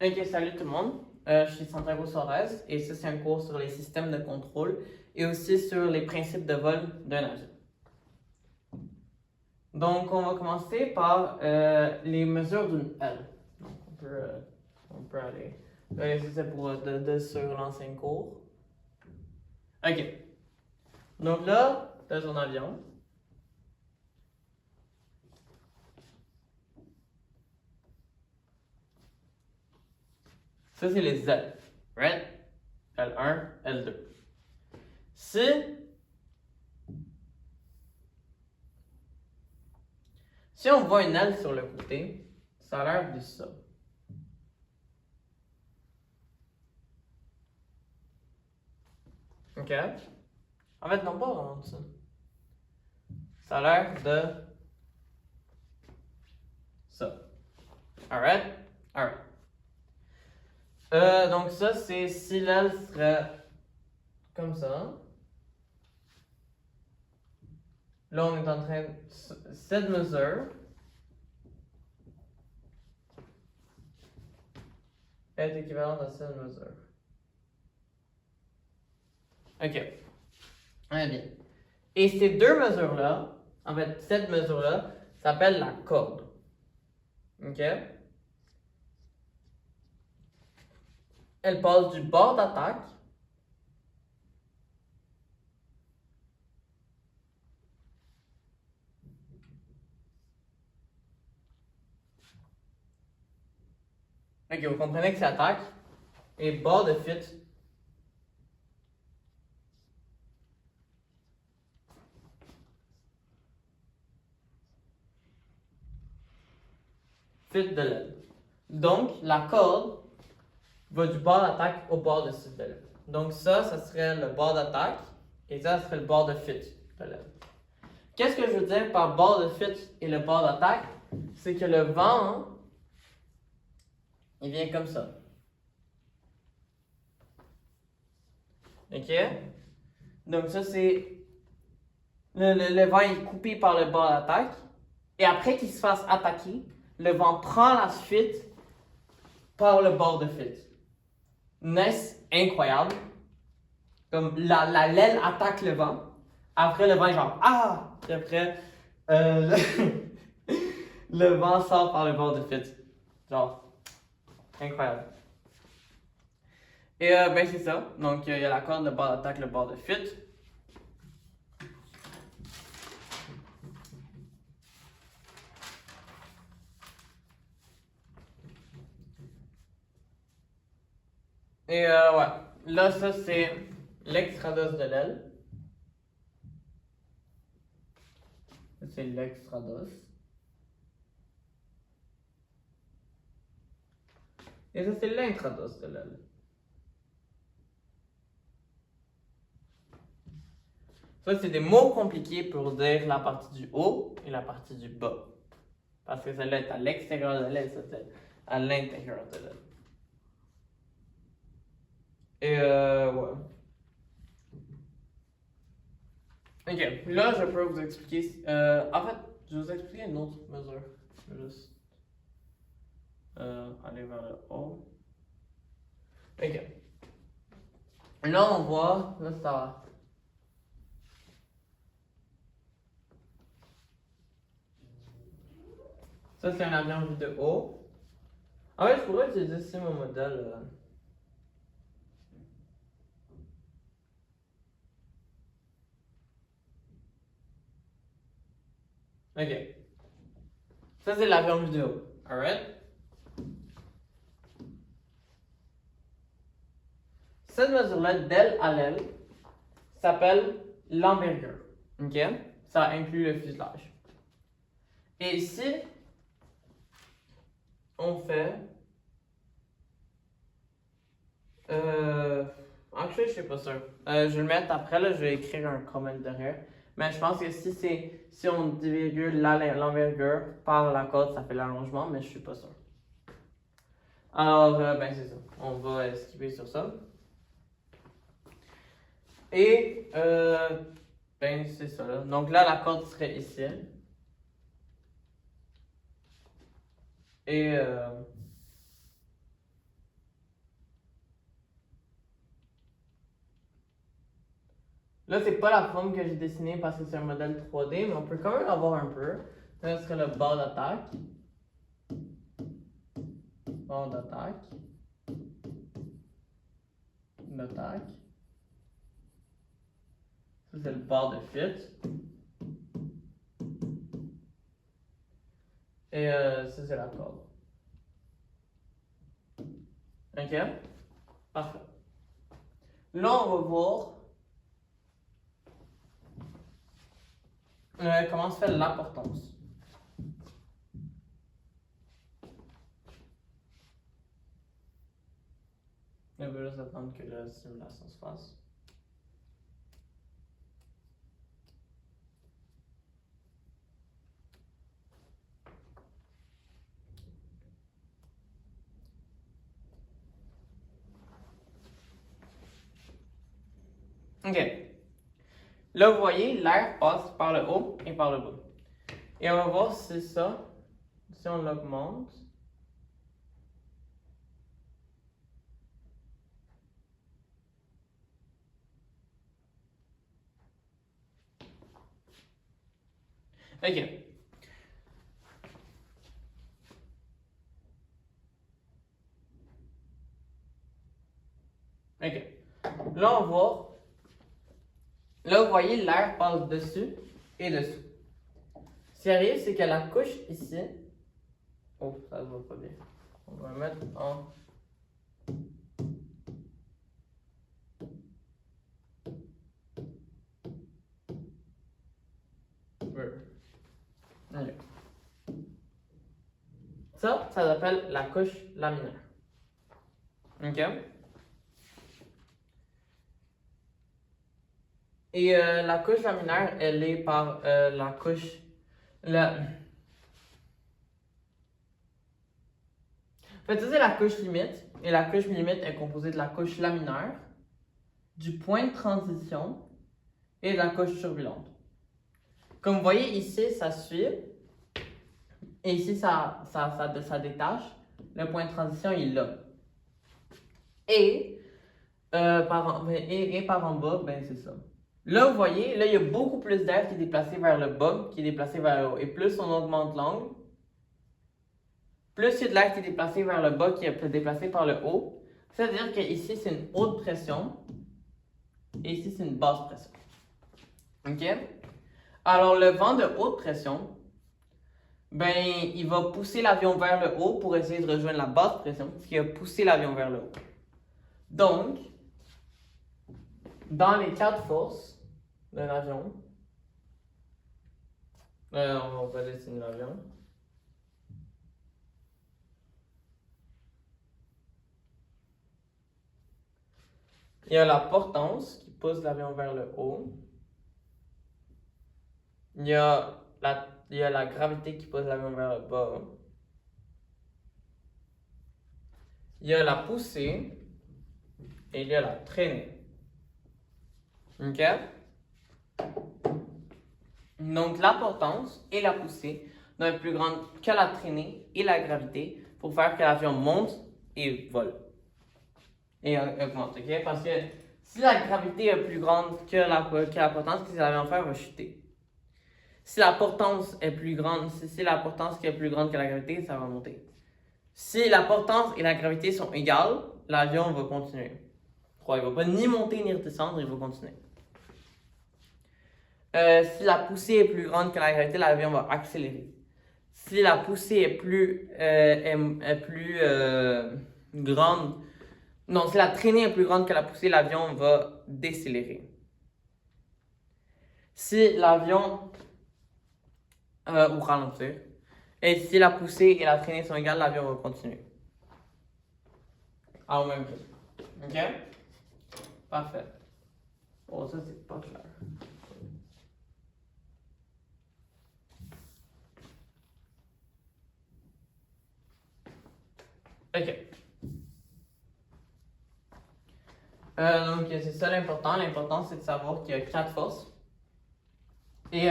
Ok, salut tout le monde. Je suis Santiago Suarez et ça, c'est un cours sur les systèmes de contrôle et aussi sur les principes de vol d'un avion. Donc, on va commencer par les mesures d'une aile. Donc, on peut aller. Ça, c'est pour sur l'ancien cours. Ok. Donc là, tu as ton avion. Ça, c'est les ailes. Right? L1, L2. Si on voit une aile sur le côté, ça a l'air de ça. OK? En fait, non, pas vraiment de ça. Ça a l'air de ça. Alright? Alright. Donc ça, c'est si l'aile serait comme ça. Là, on est en train de... Cette mesure est équivalente à cette mesure. OK. Très bien. Et ces deux mesures-là, en fait, cette mesure-là, s'appelle la corde. OK? Elle passe du bord d'attaque OK, vous comprenez que c'est attaque et bord de fit. Fit de l'aile. Donc, la corde va du bord d'attaque au bord de fit de l'aile. Donc ça serait le bord d'attaque et ça serait le bord de fit de l'aile. Qu'est-ce que je veux dire par bord de fit et le bord d'attaque? C'est que le vent, il vient comme ça. OK? Donc ça, c'est... Le vent est coupé par le bord d'attaque. Et après qu'il se fasse attaquer, le vent prend la fuite par le bord de fuite. N'est-ce incroyable? Comme l'aile attaque le vent. Après, le vent est genre ah! Puis après, le vent sort par le bord de fuite. Genre, incroyable. Et ben c'est ça. Donc il y a la corde, le bord d'attaque, le bord de fuite. Et ouais. Là, ça c'est l'extrados de l'aile. Ça c'est l'extrados. Et ça c'est l'intrados de l'aile. Ça, c'est des mots compliqués pour dire la partie du haut et la partie du bas. Parce que celle-là est à l'extérieur de l'aile, ça c'est à l'intérieur de l'aile. Et ouais. Ok, là je peux vous expliquer. En fait, je vais vous expliquer une autre mesure. Je vais juste aller vers le haut. Ok. Là on voit, là ça va. Ça c'est un avion vu de haut. En fait, je pourrais utiliser ici mon modèle. Ok. Ça c'est l'avion vu de haut. Alright? Cette mesure-là, d'aile à l'aile, s'appelle l'envergure. OK? Ça inclut le fuselage. Et ici, on fait. Actually, je suis pas sûr. Je vais le mettre après, là, je vais écrire un comment derrière. Mais je pense que si on divise l'envergure par la côte, ça fait l'allongement, mais je suis pas sûr. Alors, ben c'est ça. On va skipper sur ça. Et, ben c'est ça là. Donc là, la côte serait ici. Et, Là, c'est pas la forme que j'ai dessinée parce que c'est un modèle 3D, mais on peut quand même avoir un peu. Là, ce serait le bord d'attaque. Bord d'attaque. D'attaque. Ça, c'est le bord de fuite. Et ça, c'est la corde. Ok? Parfait. Là, on va voir comment se fait l'importance. On va juste attendre que la simulation se fasse. Ok. Là, vous voyez, l'air passe par le haut et par le bas. Et on va voir si c'est ça. Si on l'augmente. Ok. Ok. Là, on voit. Là, vous voyez, l'air passe dessus et dessous. Ce qui arrive, c'est que la couche ici. Oh, ça ne va pas bien. On va mettre en. Ok. Ça s'appelle la couche laminaire. Ok? Et la couche laminaire, elle est par la couche. La... En fait, ça, c'est la couche limite. Et la couche limite est composée de la couche laminaire, du point de transition et de la couche turbulente. Comme vous voyez ici, ça suit. Et ici, ça détache. Le point de transition, il est là. Et, par en bas, ben c'est ça. Là, vous voyez, là, il y a beaucoup plus d'air qui est déplacé vers le bas, qui est déplacé vers le haut. Et plus on augmente l'angle, plus il y a de l'air qui est déplacé vers le bas, qui est déplacé par le haut. C'est-à-dire qu'ici, c'est une haute pression. Et ici, c'est une basse pression. OK? Alors, le vent de haute pression, ben, il va pousser l'avion vers le haut pour essayer de rejoindre la basse pression, ce qui va pousser l'avion vers le haut. Donc, dans les quatre forces d'un avion, on va dessiner l'avion. Il y a la portance qui pousse l'avion vers le haut. Il y a la gravité qui pousse l'avion vers le bas. Il y a la poussée et il y a la traînée. OK? Donc, la portance et la poussée doivent être plus grandes que la traînée et la gravité pour faire que l'avion monte et vole. Et augmente, OK? Parce que si la gravité est plus grande que la portance, qu'est-ce que l'avion va chuter. Si la portance est plus grande, si la portance qui est plus grande que la gravité, ça va monter. Si la portance et la gravité sont égales, l'avion va continuer. Il ne va pas ni monter ni redescendre, il va continuer. Si la poussée est plus grande que la gravité, l'avion va accélérer. Si la poussée est plus grande, non, si la traînée est plus grande que la poussée, l'avion va décélérer. Si l'avion ou ralentir. Et si la poussée et la traînée sont égales, l'avion va continuer. Ah, au même prix. OK? Parfait. Oh, ça, c'est pas clair. OK. Donc, c'est ça l'important. L'important, c'est de savoir qu'il y a 4 forces. Et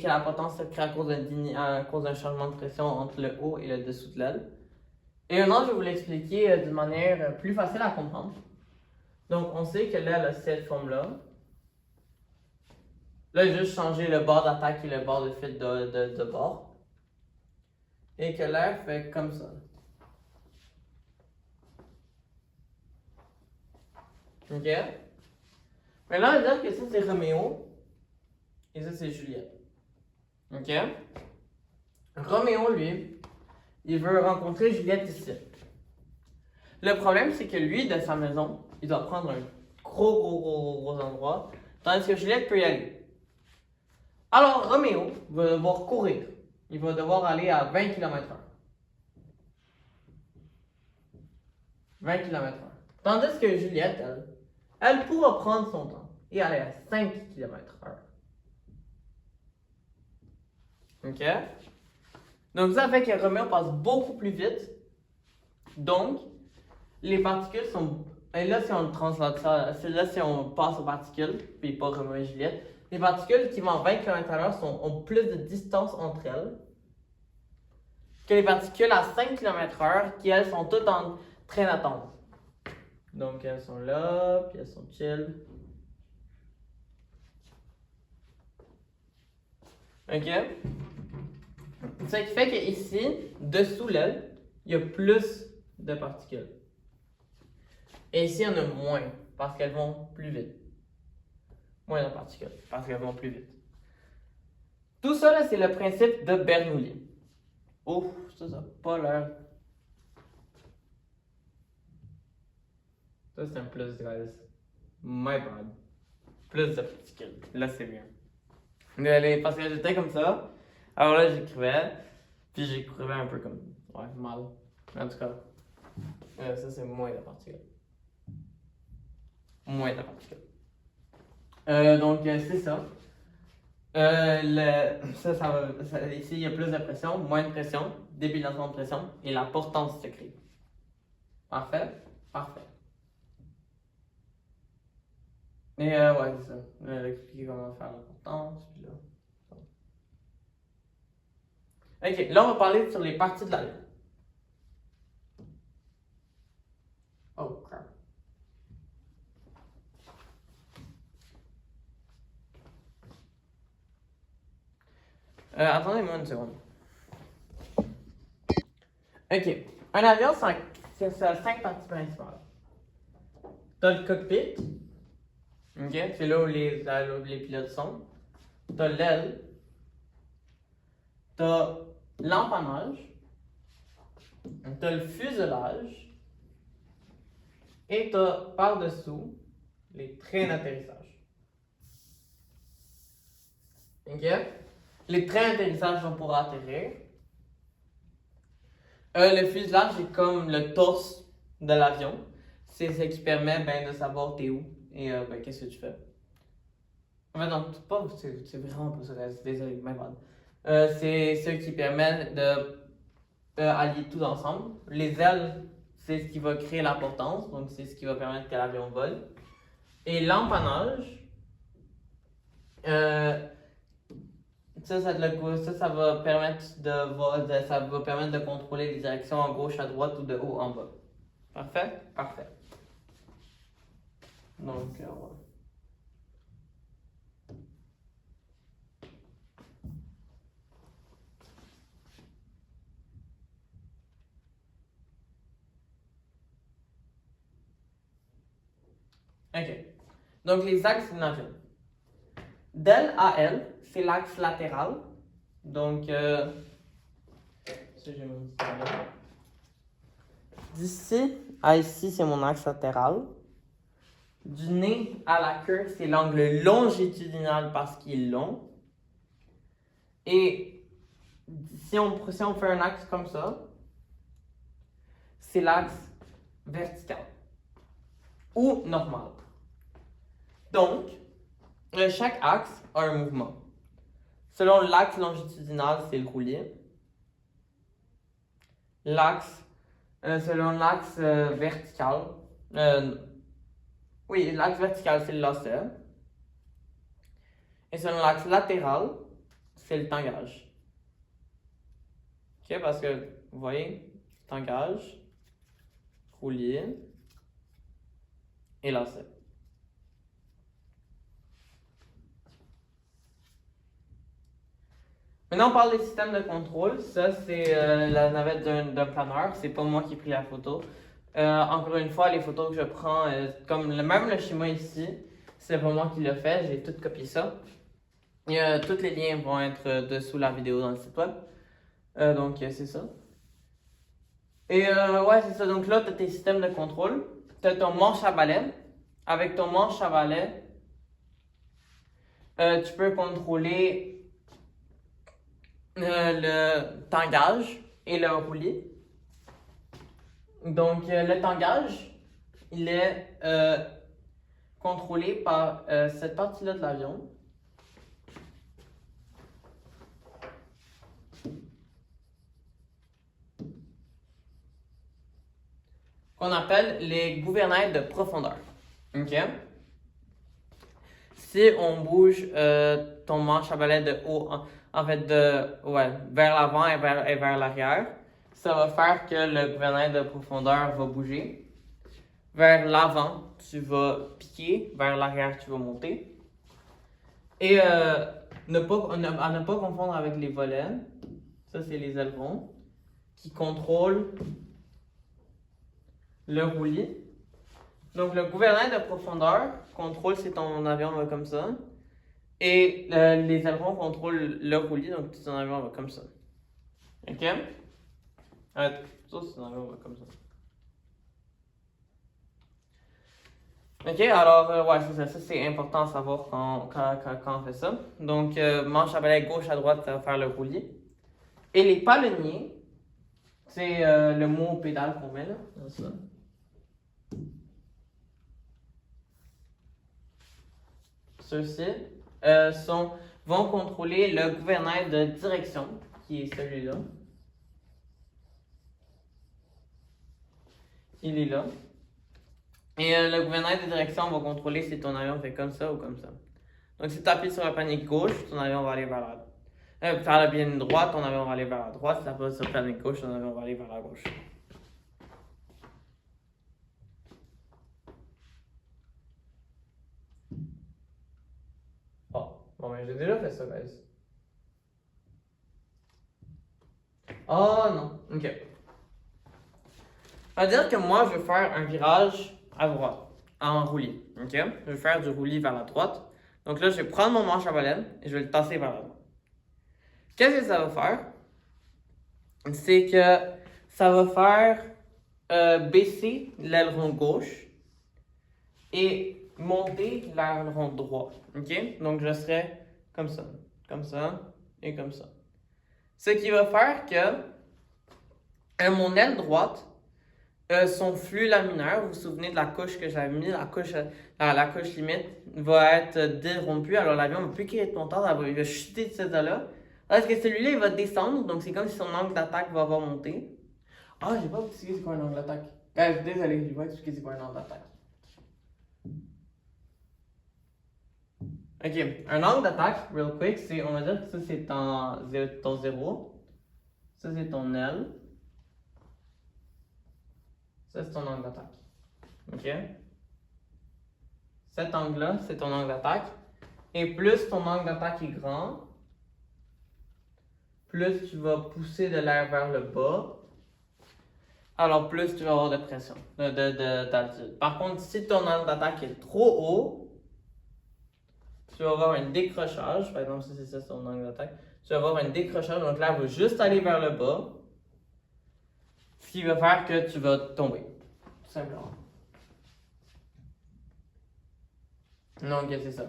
que la potence se crée à cause d'un changement de pression entre le haut et le dessous de l'aile. Et maintenant, je vais vous l'expliquer d'une manière plus facile à comprendre. Donc, on sait que là, elle a cette forme-là. Là, j'ai juste changé le bord d'attaque et le bord de fil de bord. Et que l'air fait comme ça. OK? Maintenant, on va dire que ça, c'est Roméo. Et ça, c'est Juliette. OK? Roméo, lui, il veut rencontrer Juliette ici. Le problème, c'est que lui, de sa maison, il doit prendre un gros endroit, tandis que Juliette peut y aller. Alors, Roméo va devoir courir. Il va devoir aller à 20 km/h. 20 km/h. Tandis que Juliette, elle pourra prendre son temps et aller à 5 km/h. OK? Donc, ça fait que Roméo passe beaucoup plus vite. Donc, les particules sont. Et là, si on translate ça, là, si on passe aux particules, puis pas Roméo et Juliette, les particules qui vont à 20 km/h ont plus de distance entre elles que les particules à 5 km/h qui, elles, sont toutes en train d'attendre. Donc, elles sont là, puis elles sont chill. OK? Ce qui fait qu'ici, dessous l'aile, il y a plus de particules. Et ici, il y en a moins, parce qu'elles vont plus vite. Moins de particules, parce qu'elles vont plus vite. Tout ça, là, c'est le principe de Bernoulli. Ouf, ça n'a pas l'air. Ça, c'est un plus, guys. My bad. Plus de particules. Là, c'est bien. Parce que j'étais comme ça. Alors là, j'écrivais. Puis j'écrivais un peu comme. Ouais, mal. En tout cas, ça, c'est moins de particules. Moins de particules. Donc, c'est ça. Ici, il y a plus de pression, moins de pression, débilation de pression, et la portance se crée. Parfait? Parfait. Et ouais, c'est ça. Expliquer comment faire la portance, puis là. Ok, là, on va parler sur les parties de la Lune. Oh, crap. Attendez-moi une seconde. Ok, un avion, c'est 5 parties principales. T'as le cockpit. Ok, c'est là où les pilotes sont. T'as l'aile. T'as l'empennage. T'as le fuselage. Et t'as par-dessous les trains d'atterrissage. Ok? Les trains d'atterrissage sont pour atterrir. Le fuselage, c'est comme le torse de l'avion. C'est ce qui permet de savoir t'es où et qu'est-ce que tu fais. En fait, non, c'est vraiment pas ça, désolé, my bad. C'est ce qui permet de allier tout ensemble. Les ailes, c'est ce qui va créer la portance, donc c'est ce qui va permettre que l'avion vole. Et l'empennage, ça va permettre ça va permettre de contrôler les directions à gauche, à droite ou de haut en bas. Parfait? Parfait. Donc, voilà. OK. Donc, les axes d'une avion. D'L à L, c'est l'axe latéral. Donc, ça, j'ai mis ça là. D'ici à ici, c'est mon axe latéral. Du nez à la queue, c'est l'angle longitudinal parce qu'il est long. Et si on fait un axe comme ça, c'est l'axe vertical ou normal. Donc, chaque axe a un mouvement. Selon l'axe longitudinal, c'est le roulier. Selon l'axe vertical, l'axe vertical, c'est le lacet. Et selon l'axe latéral, c'est le tangage. OK, parce que, vous voyez, tangage, roulier et lacet. Maintenant, on parle des systèmes de contrôle. Ça, c'est la navette d'un planeur. C'est pas moi qui ai pris la photo. Encore une fois, les photos que je prends, comme même le schéma ici, c'est pas moi qui l'ai fait. J'ai tout copié ça. Et tous les liens vont être dessous la vidéo dans le site web. Donc, c'est ça. Et ouais, c'est ça. Donc là, tu as tes systèmes de contrôle. Tu as ton manche à balai. Avec ton manche à balai, tu peux contrôler le tangage et le roulis. Donc, le tangage, il est contrôlé par cette partie-là de l'avion. Qu'on appelle les gouvernails de profondeur. OK? Si on bouge ton manche à balai de haut, en fait, vers l'avant et vers l'arrière, ça va faire que le gouvernail de profondeur va bouger. Vers l'avant, tu vas piquer, vers l'arrière, tu vas monter. Et à ne pas confondre avec les volets, ça c'est les ailerons, qui contrôlent le roulis. Donc le gouvernail de profondeur contrôle si ton avion va comme ça. Et les ailerons contrôlent le roulis, donc si ton avion va comme ça. OK? Arrête, ça si ton avion va comme ça. OK, alors, ouais, ça c'est important à savoir quand on fait ça. Donc, manche à balai gauche à droite, ça va faire le roulis. Et les palonniers, c'est le mot pédale qu'on met là. Ça. Ceux-ci vont contrôler le gouvernail de direction, qui est celui-là. Il est là. Et le gouvernail de direction va contrôler si ton avion fait comme ça ou comme ça. Donc, si tu appuies sur la panique gauche, ton avion va aller vers la ligne droite, ton avion va aller vers la droite. Si tu appuies sur la panique gauche, ton avion va aller vers la gauche. Oh, bon, mais j'ai déjà fait ça, guys. Oh non, ok. Ça veut dire que moi, je vais faire un virage à droite, en roulis. Ok? Je vais faire du roulis vers la droite. Donc là, je vais prendre mon manche à balai et je vais le tasser vers la droite. Qu'est-ce que ça va faire? C'est que ça va faire baisser l'aileron gauche et monter l'aileron droit. Ok? Donc je serai comme ça et comme ça. Ce qui va faire que mon aile droite, son flux laminaire, vous vous souvenez de la couche que j'avais mis, la couche limite, va être dérompue. Alors l'avion ne va plus créer de montant, il va chuter de cette là. Parce que celui-là, il va descendre, donc c'est comme si son angle d'attaque va avoir monté. Ah, j'ai pas expliqué c'est quoi un angle d'attaque. Désolé, j'ai pas expliqué c'est quoi un angle d'attaque. Ok, un angle d'attaque, real quick, on va dire que ça c'est ton 0. Ça c'est ton L. Ça c'est ton angle d'attaque. Ok? Cet angle-là, c'est ton angle d'attaque. Et plus ton angle d'attaque est grand, plus tu vas pousser de l'air vers le bas, alors plus tu vas avoir de pression, d'altitude. Par contre, si ton angle d'attaque est trop haut, tu vas avoir un décrochage. Par exemple, si c'est ça ton angle d'attaque, tu vas avoir un décrochage. Donc l'air va juste aller vers le bas, ce qui va faire que tu vas tomber. Tout simplement. Donc, c'est ça.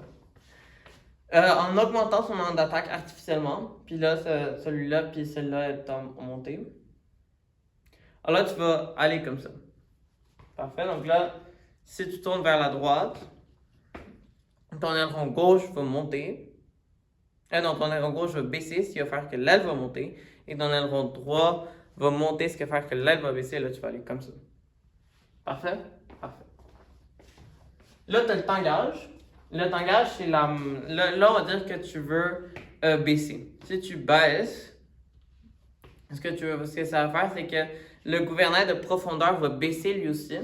En augmentant son angle d'attaque artificiellement, puis là, celui-là, puis celle-là est montée. Alors là, tu vas aller comme ça. Parfait. Donc là, si tu tournes vers la droite, ton aileron gauche va monter. Non, ton aileron gauche va baisser, ce qui va faire que l'aile va monter. Et ton aileron droit va monter, ce qui va faire que l'aile va baisser. Là, tu vas aller comme ça. Parfait? Parfait. Là, tu as le tangage. Le tangage, c'est là, on va dire que tu veux baisser. Si tu baisses, ce que ça va faire, c'est que le gouvernail de profondeur va baisser lui aussi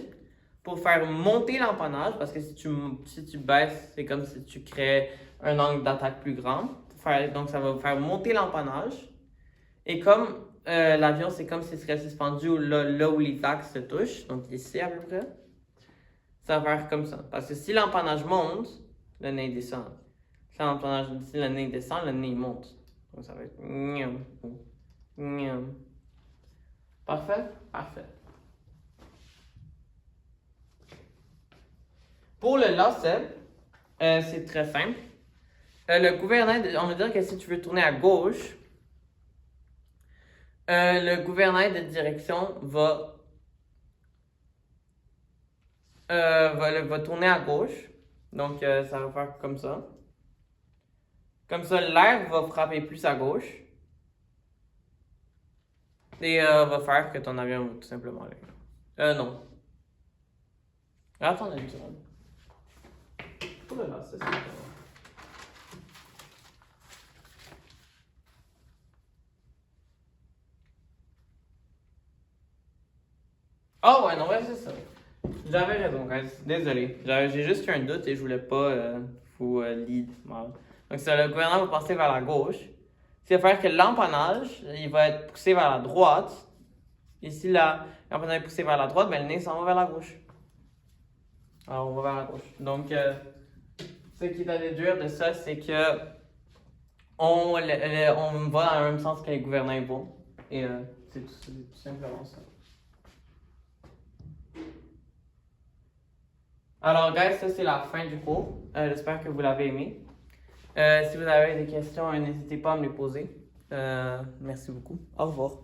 pour faire monter l'empannage, parce que si tu baisses, c'est comme si tu crées un angle d'attaque plus grand. Donc, ça va faire monter l'empannage. Et comme l'avion, c'est comme s'il serait suspendu là où les axes se touchent, donc ici à peu près, ça va faire comme ça. Parce que si l'empannage monte, le nez descend. Si le nez descend, le nez monte. Donc, ça va être... Parfait? Parfait. Pour le lacet, c'est très simple. Le gouvernail, on va dire que si tu veux tourner à gauche, le gouvernail de direction va tourner à gauche. Donc, ça va faire comme ça. Comme ça, l'air va frapper plus à gauche. Et va faire que ton avion va tout simplement aller. Non. Attends une seconde. Oh là là, ça c'est oh ouais, non, ouais, c'est ça. J'avais raison, guys. Désolé. J'ai juste eu un doute et je voulais pas vous lead mal. Donc, ça, le gouvernement va passer vers la gauche. Ce qui va faire que l'empannage, il va être poussé vers la droite. Et si l'empannage est poussé vers la droite, ben, le nez s'en va vers la gauche. Alors, on va vers la gauche. Donc, ce qui est à déduire de ça, c'est que on va dans le même sens que les gouvernements vont. Et c'est tout simplement ça. Alors, guys, ça c'est la fin du cours. J'espère que vous l'avez aimé. Si vous avez des questions, n'hésitez pas à me les poser. Merci beaucoup. Au revoir.